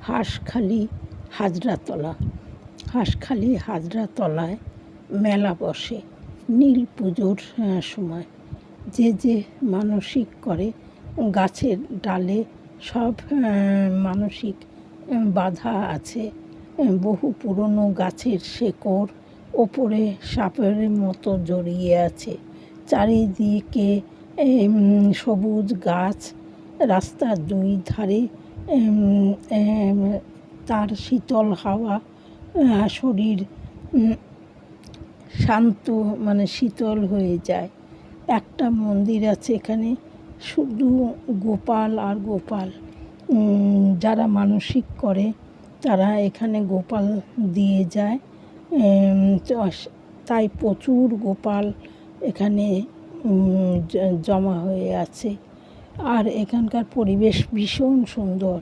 হাঁসখালি হাজরাতলা। হাঁসখালি হাজরাতলায় মেলা বসে নীল পুজোর সময়। যে মানসিক করে গাছের ডালে সব মানসিক বাঁধা আছে। বহু পুরনো গাছের শেকড় ওপরে সাপের মতো জড়িয়ে আছে। চারিদিকে সবুজ গাছ, রাস্তার দুই ধারে তার শীতল হাওয়া শরীর শান্ত শীতল হয়ে যায়। একটা মন্দির আছে এখানে, শুধু গোপাল আর গোপাল। যারা মানসিক করে তারা এখানে গোপাল দিয়ে যায়, তাই প্রচুর গোপাল এখানে জমা হয়ে আছে। আর এখানকার পরিবেশ ভীষণ সুন্দর।